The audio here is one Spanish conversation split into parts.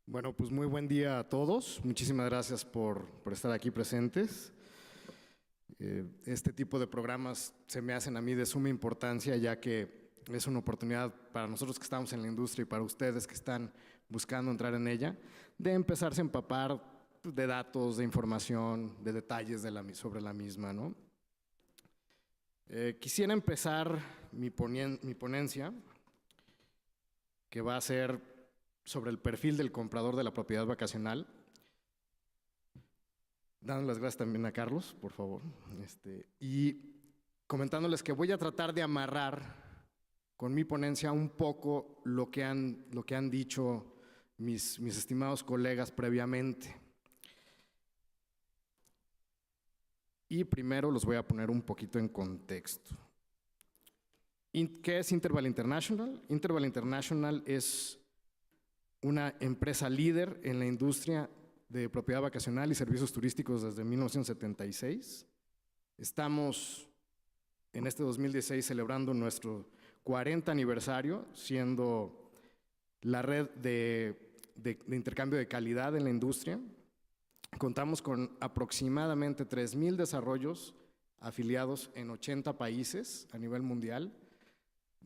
Bueno, pues muy buen día a todos. Muchísimas gracias por estar aquí presentes. Este tipo de programas se me hacen a mí de suma importancia, ya que es una oportunidad para nosotros que estamos en la industria y para ustedes que están buscando entrar en ella, de empezarse a empapar de datos, de información, de detalles sobre la misma, ¿no? Quisiera empezar mi ponencia, que va a ser sobre el perfil del comprador de la propiedad vacacional. Dando las gracias también a Carlos, por favor. Y comentándoles que voy a tratar de amarrar con mi ponencia un poco lo que han dicho mis estimados colegas previamente. Y primero los voy a poner un poquito en contexto. ¿Qué es Interval International? Interval International es una empresa líder en la industria de propiedad vacacional y servicios turísticos desde 1976. Estamos en este 2016 celebrando nuestro 40 aniversario, siendo la red de intercambio de calidad en la industria. Contamos con aproximadamente 3,000 desarrollos afiliados en 80 países a nivel mundial.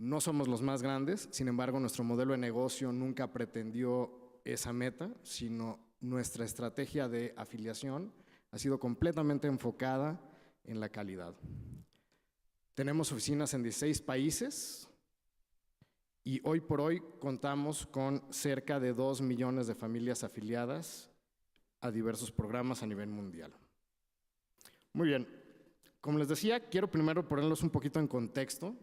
No somos los más grandes, sin embargo, nuestro modelo de negocio nunca pretendió esa meta, sino nuestra estrategia de afiliación ha sido completamente enfocada en la calidad. Tenemos oficinas en 16 países y hoy por hoy contamos con cerca de 2 millones de familias afiliadas a diversos programas a nivel mundial. Muy bien, como les decía, quiero primero ponerlos un poquito en contexto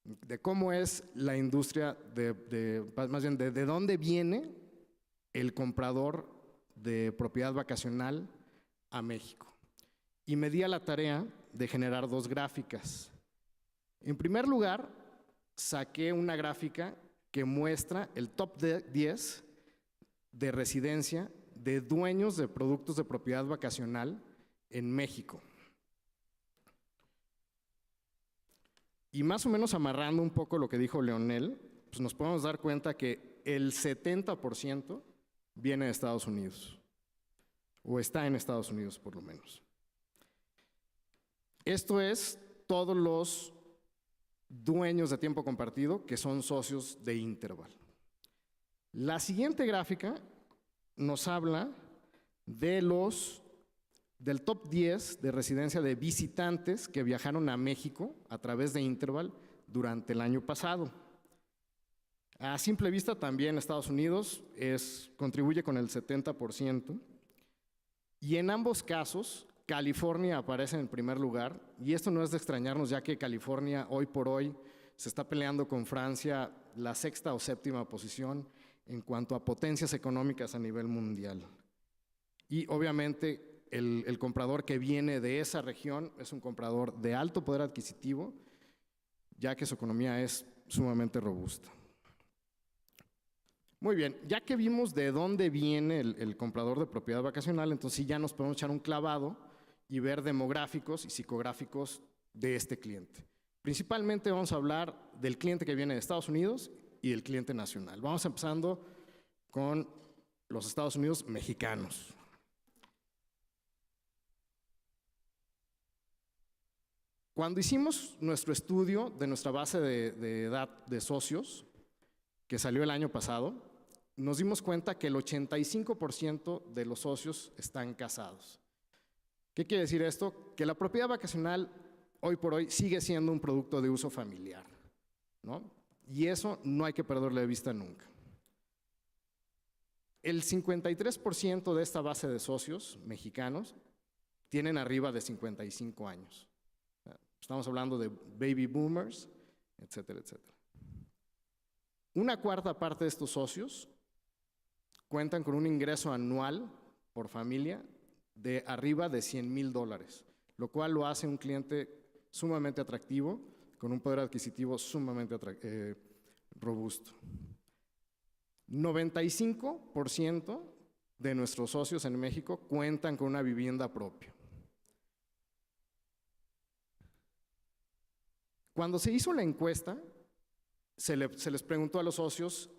de cómo es la industria, más bien de dónde viene el comprador de propiedad vacacional a México. Y me di a la tarea de generar dos gráficas. En primer lugar, saqué una gráfica que muestra el top 10 de residencia de dueños de productos de propiedad vacacional en México. Y más o menos amarrando un poco lo que dijo Leonel, pues nos podemos dar cuenta que el 70% viene de Estados Unidos, o está en Estados Unidos por lo menos. Esto es todos los dueños de tiempo compartido que son socios de Interval. La siguiente gráfica nos habla del top 10 de residencia de visitantes que viajaron a México a través de Interval durante el año pasado. A simple vista también Estados Unidos contribuye con el 70%, y en ambos casos California aparece en primer lugar, y esto no es de extrañarnos, ya que California hoy por hoy se está peleando con Francia la sexta o séptima posición en cuanto a potencias económicas a nivel mundial. Y obviamente el comprador que viene de esa región es un comprador de alto poder adquisitivo, ya que su economía es sumamente robusta. Muy bien, ya que vimos de dónde viene el comprador de propiedad vacacional, entonces sí ya nos podemos echar un clavado y ver demográficos y psicográficos de este cliente. Principalmente vamos a hablar del cliente que viene de Estados Unidos y del cliente nacional. Vamos empezando con los Estados Unidos mexicanos. Cuando hicimos nuestro estudio de nuestra base de edad de socios, que salió el año pasado, nos dimos cuenta que el 85% de los socios están casados. ¿Qué quiere decir esto? Que la propiedad vacacional hoy por hoy sigue siendo un producto de uso familiar, ¿no? Y eso no hay que perderle de vista nunca. El 53% de esta base de socios mexicanos tienen arriba de 55 años. Estamos hablando de baby boomers, etcétera, etcétera. Una cuarta parte de estos socios cuentan con un ingreso anual por familia de arriba de $100,000, lo cual lo hace un cliente sumamente atractivo, con un poder adquisitivo sumamente robusto. 95% de nuestros socios en México cuentan con una vivienda propia. Cuando se hizo la encuesta, se les preguntó a los socios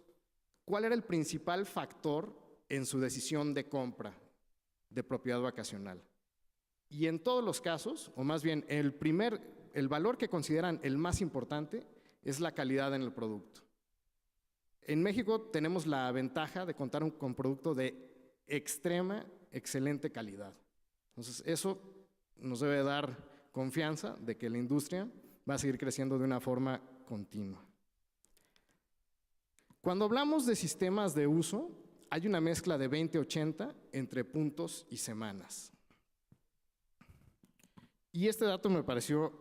cuál era el principal factor en su decisión de compra de propiedad vacacional. Y en todos los casos, o más bien el valor que consideran el más importante es la calidad en el producto. En México tenemos la ventaja de contar con producto de extrema, excelente calidad. Entonces, eso nos debe dar confianza de que la industria va a seguir creciendo de una forma continua. Cuando hablamos de sistemas de uso, hay una mezcla de 20-80 entre puntos y semanas. Y este dato me pareció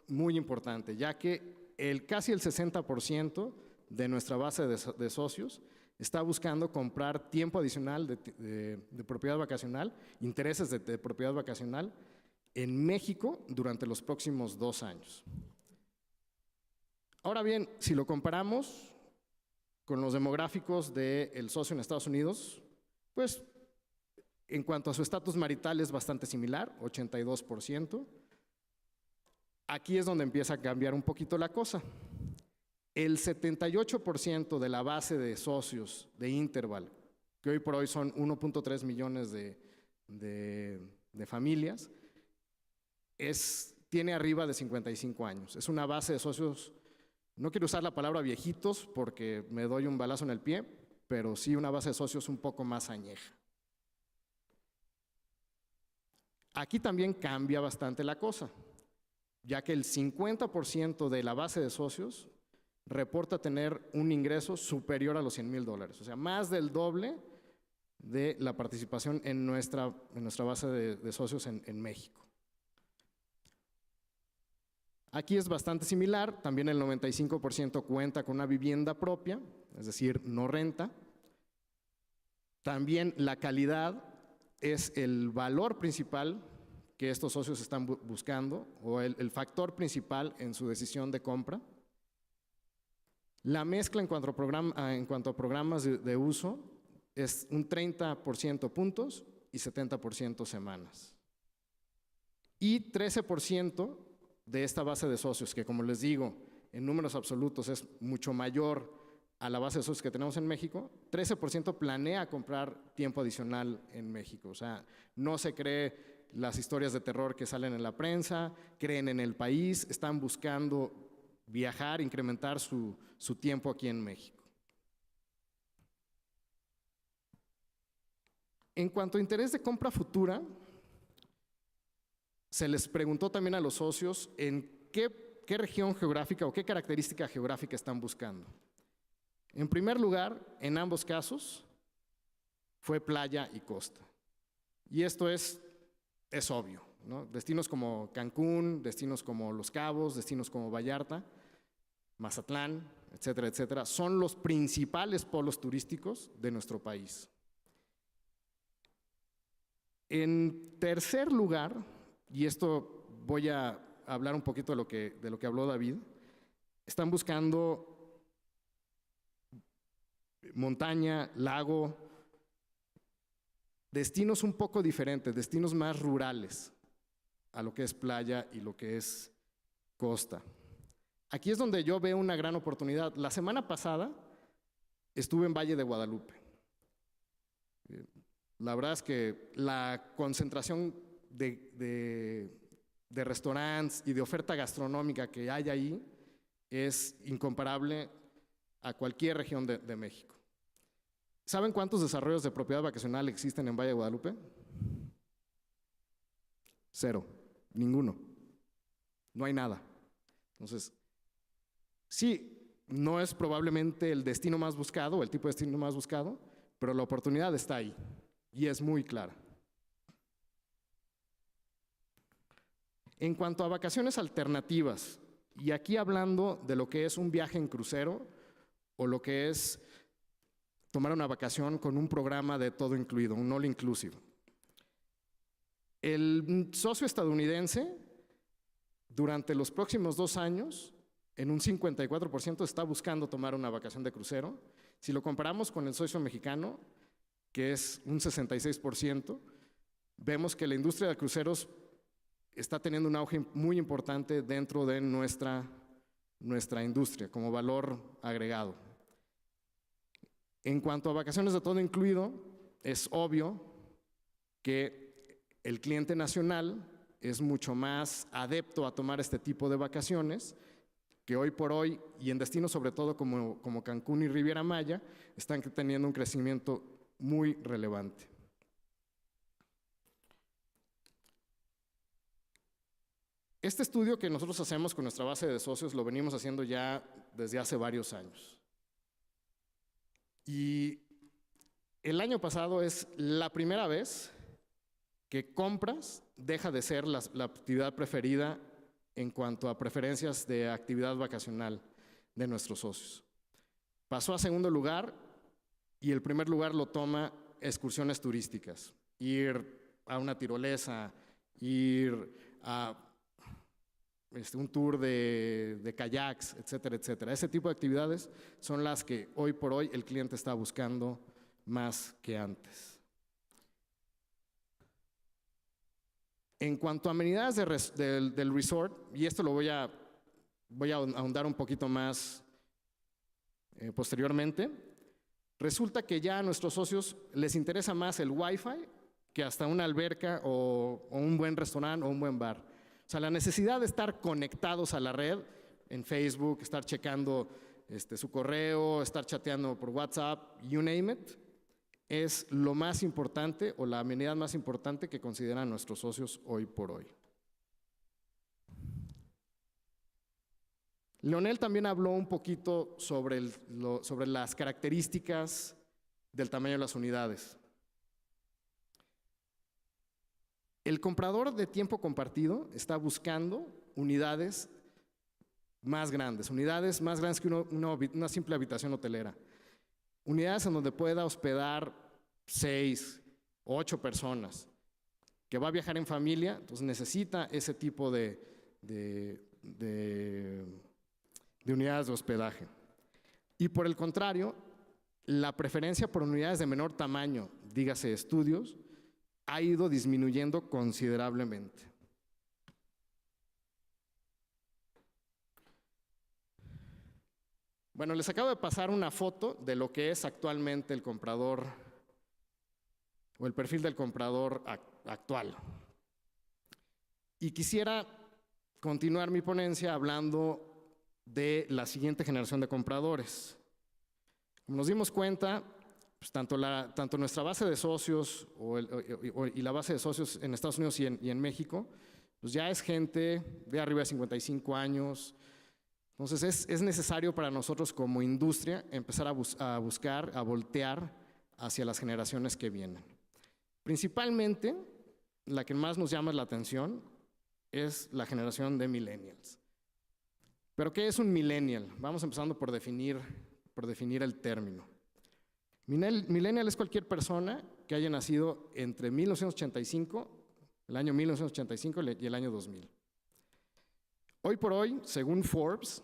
muy importante, ya que casi el 60% de nuestra base de socios está buscando comprar tiempo adicional de propiedad vacacional, intereses de propiedad vacacional en México durante los próximos 2 años. Ahora bien, si lo comparamos con los demográficos del socio en Estados Unidos, pues en cuanto a su estatus marital es bastante similar, 82%. Aquí es donde empieza a cambiar un poquito la cosa. El 78% de la base de socios de Interval, que hoy por hoy son 1.3 millones de familias, tiene arriba de 55 años. Es una base de socios, no quiero usar la palabra viejitos porque me doy un balazo en el pie, pero sí una base de socios un poco más añeja. Aquí también cambia bastante la cosa, ya que el 50% de la base de socios reporta tener un ingreso superior a los $100,000, o sea, más del doble de la participación en nuestra base de socios en México. Aquí es bastante similar, también el 95% cuenta con una vivienda propia, es decir, no renta. También la calidad es el valor principal que estos socios están buscando o el factor principal en su decisión de compra. La mezcla en cuanto a programas de uso es un 30% puntos y 70% semanas. Y 13% de esta base de socios, que como les digo, en números absolutos es mucho mayor a la base de socios que tenemos en México, 13% planea comprar tiempo adicional en México. O sea, no se cree las historias de terror que salen en la prensa, creen en el país, están buscando viajar, incrementar su tiempo aquí en México. En cuanto a interés de compra futura, se les preguntó también a los socios en qué región geográfica o qué característica geográfica están buscando. En primer lugar, en ambos casos, fue playa y costa. Y esto es obvio, ¿no? Destinos como Cancún, destinos como Los Cabos, destinos como Vallarta, Mazatlán, etcétera, etcétera, son los principales polos turísticos de nuestro país. En tercer lugar, y esto voy a hablar un poquito de lo que habló David, están buscando montaña, lago, destinos un poco diferentes, destinos más rurales a lo que es playa y lo que es costa. Aquí es donde yo veo una gran oportunidad. La semana pasada estuve en Valle de Guadalupe. La verdad es que la concentración de restaurantes y de oferta gastronómica que hay ahí es incomparable a cualquier región de México. ¿Saben cuántos desarrollos de propiedad vacacional existen en Valle de Guadalupe? 0, ninguno. No hay nada. Entonces, sí, no es probablemente el destino más buscado, o el tipo de destino más buscado, pero la oportunidad está ahí y es muy clara. En cuanto a vacaciones alternativas, y aquí hablando de lo que es un viaje en crucero o lo que es tomar una vacación con un programa de todo incluido, un all inclusive. El socio estadounidense, durante los próximos 2 años, en un 54% está buscando tomar una vacación de crucero. Si lo comparamos con el socio mexicano, que es un 66%, vemos que la industria de cruceros está teniendo un auge muy importante dentro de nuestra industria como valor agregado. En cuanto a vacaciones de todo incluido, es obvio que el cliente nacional es mucho más adepto a tomar este tipo de vacaciones, que hoy por hoy, y en destinos sobre todo como Cancún y Riviera Maya, están teniendo un crecimiento muy relevante. Este estudio que nosotros hacemos con nuestra base de socios lo venimos haciendo ya desde hace varios años. Y el año pasado es la primera vez que compras deja de ser la actividad preferida en cuanto a preferencias de actividad vacacional de nuestros socios. Pasó a segundo lugar y el primer lugar lo toma excursiones turísticas. Ir a una tirolesa, ir a un tour de kayaks, etcétera, etcétera. Ese tipo de actividades son las que hoy por hoy el cliente está buscando más que antes. En cuanto a amenidades del resort, y esto lo voy a ahondar un poquito más posteriormente, resulta que ya a nuestros socios les interesa más el Wi-Fi que hasta una alberca o un buen restaurante o un buen bar. O sea, la necesidad de estar conectados a la red, en Facebook, estar checando su correo, estar chateando por WhatsApp, you name it, es lo más importante o la amenidad más importante que consideran nuestros socios hoy por hoy. Leonel también habló un poquito sobre las características del tamaño de las unidades. El comprador de tiempo compartido está buscando unidades más grandes que una simple habitación hotelera. Unidades en donde pueda hospedar 6, 8 personas, que va a viajar en familia, entonces necesita ese tipo de unidades de hospedaje. Y por el contrario, la preferencia por unidades de menor tamaño, dígase estudios, ha ido disminuyendo considerablemente. Bueno, les acabo de pasar una foto de lo que es actualmente el comprador o el perfil del comprador actual. Y quisiera continuar mi ponencia hablando de la siguiente generación de compradores. Como nos dimos cuenta, pues tanto nuestra base de socios y la base de socios en Estados Unidos y en México, pues ya es gente de arriba de 55 años. Entonces es necesario para nosotros como industria empezar a buscar, a voltear hacia las generaciones que vienen. Principalmente, la que más nos llama la atención es la generación de millennials. ¿Pero qué es un millennial? Vamos empezando por definir el término. Millennial es cualquier persona que haya nacido entre 1985, el año 1985 y el año 2000. Hoy por hoy, según Forbes,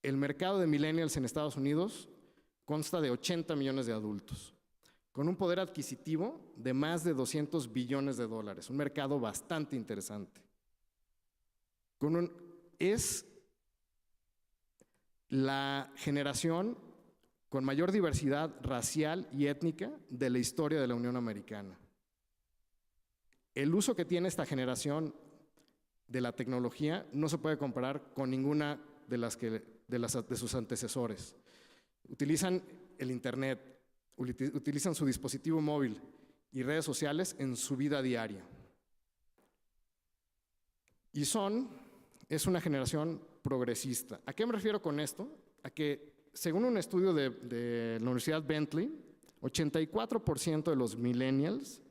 el mercado de millennials en Estados Unidos consta de 80 millones de adultos, con un poder adquisitivo de más de 200 billones de dólares, un mercado bastante interesante. Es la generación con mayor diversidad racial y étnica de la historia de la Unión Americana. El uso que tiene esta generación de la tecnología no se puede comparar con ninguna de sus antecesores. Utilizan el Internet, utilizan su dispositivo móvil y redes sociales en su vida diaria. Y es una generación progresista. ¿A qué me refiero con esto? A que, según un estudio de la Universidad Bentley, 84% de los millennials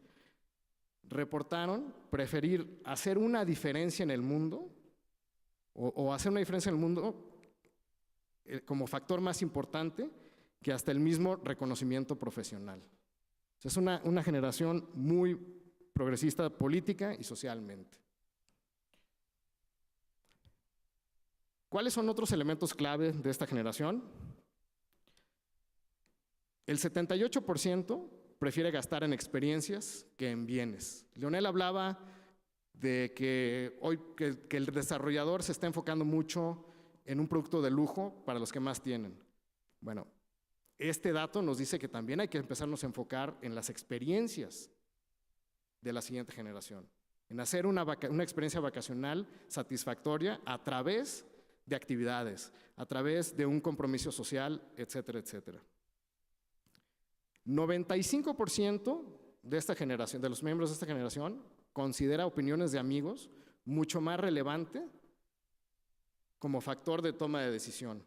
reportaron preferir hacer una diferencia en el mundo o hacer una diferencia en el mundo como factor más importante que hasta el mismo reconocimiento profesional. O sea, es una generación muy progresista política y socialmente. ¿Cuáles son otros elementos clave de esta generación? El 78% prefiere gastar en experiencias que en bienes. Leonel hablaba de que hoy que el desarrollador se está enfocando mucho en un producto de lujo para los que más tienen. Bueno, Este dato nos dice que también hay que empezarnos a enfocar en las experiencias de la siguiente generación, en hacer una experiencia vacacional satisfactoria a través de actividades, a través de un compromiso social, etcétera, etcétera. 95% de esta generación, de los miembros de esta generación, considera opiniones de amigos mucho más relevante como factor de toma de decisión.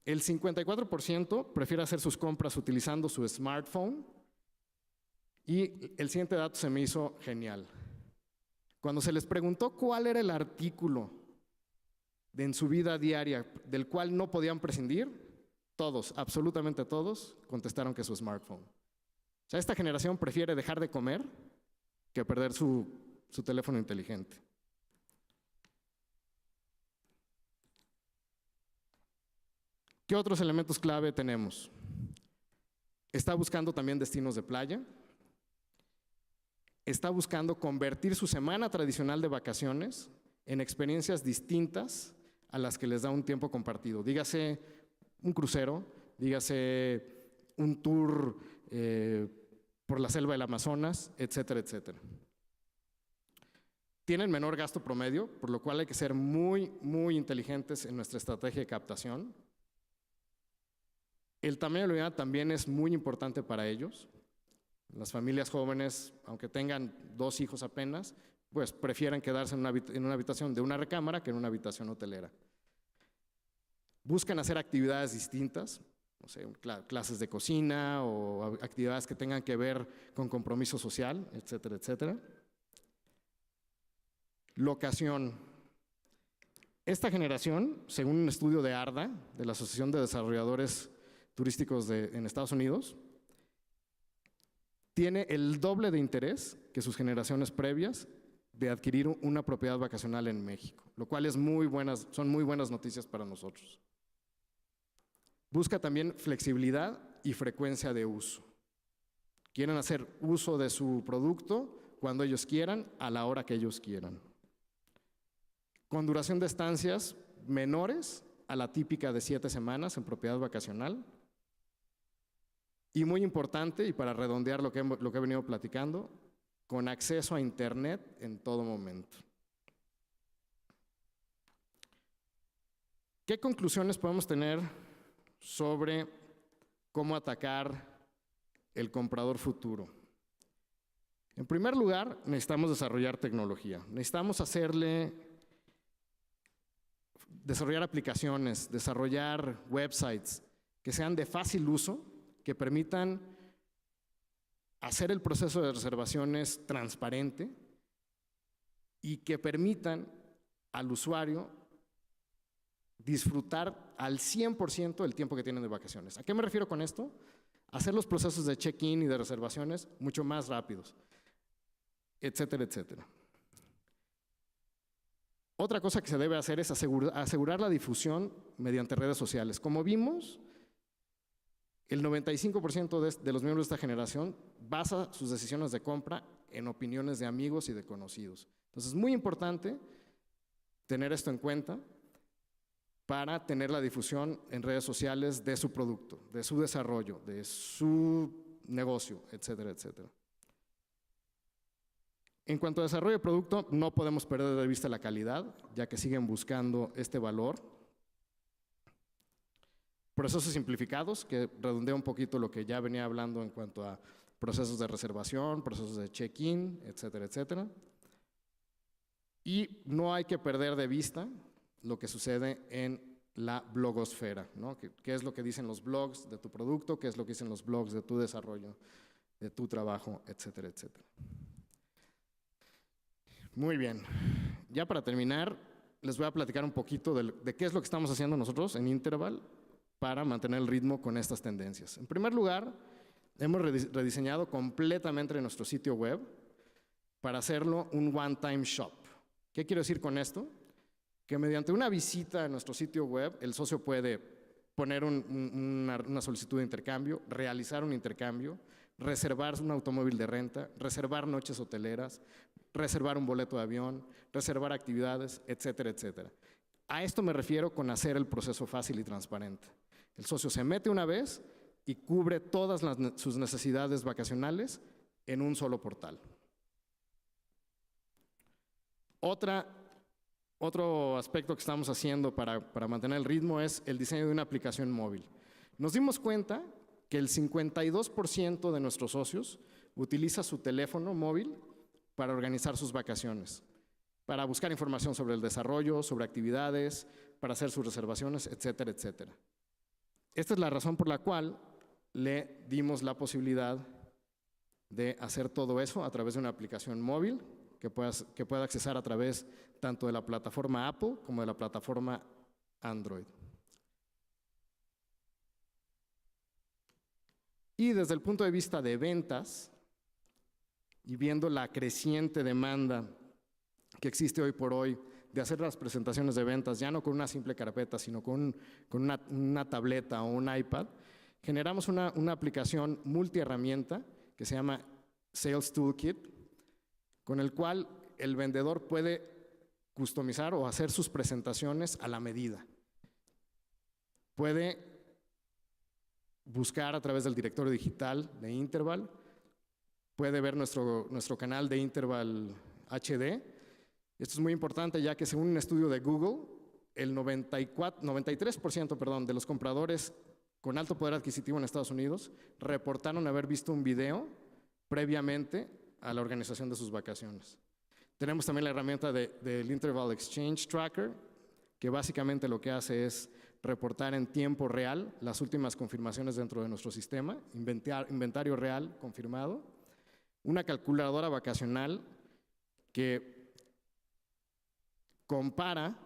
El 54% prefiere hacer sus compras utilizando su smartphone y el siguiente dato se me hizo genial. Cuando se les preguntó cuál era el artículo en su vida diaria del cual no podían prescindir, todos, absolutamente todos, contestaron que su smartphone. O sea, esta generación prefiere dejar de comer que perder su teléfono inteligente. ¿Qué otros elementos clave tenemos? Está buscando también destinos de playa. Está buscando convertir su semana tradicional de vacaciones en experiencias distintas a las que les da un tiempo compartido. Dígase un crucero, dígase un tour por la selva del Amazonas, etcétera, etcétera. Tienen menor gasto promedio, por lo cual hay que ser muy, muy inteligentes en nuestra estrategia de captación. El tamaño de la unidad también es muy importante para ellos. Las familias jóvenes, aunque tengan 2 hijos apenas, pues prefieren quedarse en una habitación de una recámara que en una habitación hotelera. Buscan hacer actividades distintas, no sé, clases de cocina o actividades que tengan que ver con compromiso social, etcétera, etcétera. Locación. Esta generación, según un estudio de ARDA, de la Asociación de Desarrolladores Turísticos en Estados Unidos, tiene el doble de interés que sus generaciones previas de adquirir una propiedad vacacional en México, lo cual son muy buenas noticias para nosotros. Busca también flexibilidad y frecuencia de uso. Quieren hacer uso de su producto cuando ellos quieran, a la hora que ellos quieran. Con duración de estancias menores a la típica de 7 semanas en propiedad vacacional. Y muy importante, y para redondear lo que he venido platicando, con acceso a Internet en todo momento. ¿Qué conclusiones podemos tener sobre cómo atacar el comprador futuro? En primer lugar, necesitamos desarrollar tecnología. Necesitamos desarrollar aplicaciones, desarrollar websites que sean de fácil uso, que permitan hacer el proceso de reservaciones transparente y que permitan al usuario disfrutar al 100% el tiempo que tienen de vacaciones. ¿A qué me refiero con esto? Hacer los procesos de check-in y de reservaciones mucho más rápidos, etcétera, etcétera. Otra cosa que se debe hacer es asegurar la difusión mediante redes sociales. Como vimos, el 95% de los miembros de esta generación basa sus decisiones de compra en opiniones de amigos y de conocidos. Entonces es muy importante tener esto en cuenta para tener la difusión en redes sociales de su producto, de su desarrollo, de su negocio, etcétera, etcétera. En cuanto a desarrollo de producto, no podemos perder de vista la calidad, ya que siguen buscando este valor. Procesos simplificados, que redondea un poquito lo que ya venía hablando en cuanto a procesos de reservación, procesos de check-in, etcétera, etcétera. Y no hay que perder de vista lo que sucede en la blogosfera, ¿no? ¿Qué es lo que dicen los blogs de tu producto? ¿Qué es lo que dicen los blogs de tu desarrollo, de tu trabajo, etcétera, etcétera? Muy bien. Ya para terminar, les voy a platicar un poquito de qué es lo que estamos haciendo nosotros en Interval para mantener el ritmo con estas tendencias. En primer lugar, hemos rediseñado completamente nuestro sitio web para hacerlo un one-time shop. ¿Qué quiero decir con esto? Que mediante una visita a nuestro sitio web, el socio puede poner una solicitud de intercambio, realizar un intercambio, reservar un automóvil de renta, reservar noches hoteleras, reservar un boleto de avión, reservar actividades, etcétera, etcétera. A esto me refiero con hacer el proceso fácil y transparente. El socio se mete una vez y cubre todas sus necesidades vacacionales en un solo portal. Otro aspecto que estamos haciendo para mantener el ritmo es el diseño de una aplicación móvil. Nos dimos cuenta que el 52% de nuestros socios utiliza su teléfono móvil para organizar sus vacaciones, para buscar información sobre el desarrollo, sobre actividades, para hacer sus reservaciones, etcétera, etcétera. Esta es la razón por la cual le dimos la posibilidad de hacer todo eso a través de una aplicación móvil que pueda accesar a través tanto de la plataforma Apple como de la plataforma Android. Y desde el punto de vista de ventas, y viendo la creciente demanda que existe hoy por hoy de hacer las presentaciones de ventas, ya no con una simple carpeta, sino con una tableta o un iPad, generamos una aplicación multiherramienta que se llama Sales Toolkit, con el cual el vendedor puede customizar o hacer sus presentaciones a la medida. Puede buscar a través del directorio digital de Interval, puede ver nuestro canal de Interval HD. Esto es muy importante ya que según un estudio de Google, el 93% de los compradores con alto poder adquisitivo en Estados Unidos reportaron haber visto un video previamente a la organización de sus vacaciones. Tenemos también la herramienta del Interval Exchange Tracker, que básicamente lo que hace es reportar en tiempo real las últimas confirmaciones dentro de nuestro sistema, inventario real confirmado, una calculadora vacacional que compara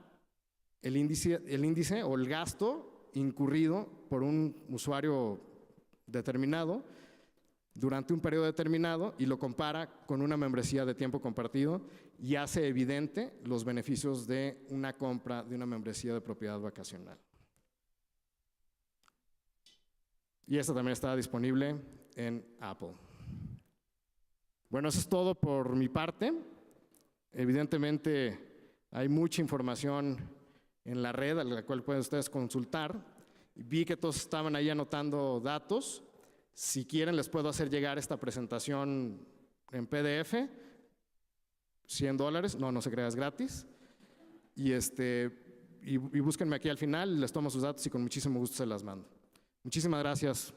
el índice o el gasto incurrido por un usuario determinado durante un periodo determinado y lo compara con una membresía de tiempo compartido y hace evidente los beneficios de una compra de una membresía de propiedad vacacional. Y esta también está disponible en Apple. Bueno, eso es todo por mi parte. Evidentemente hay mucha información en la red a la cual pueden ustedes consultar. Vi que todos estaban ahí anotando datos. Si quieren les puedo hacer llegar esta presentación en PDF, $100, no se crea, es gratis. Y búsquenme aquí al final, les tomo sus datos y con muchísimo gusto se las mando. Muchísimas gracias.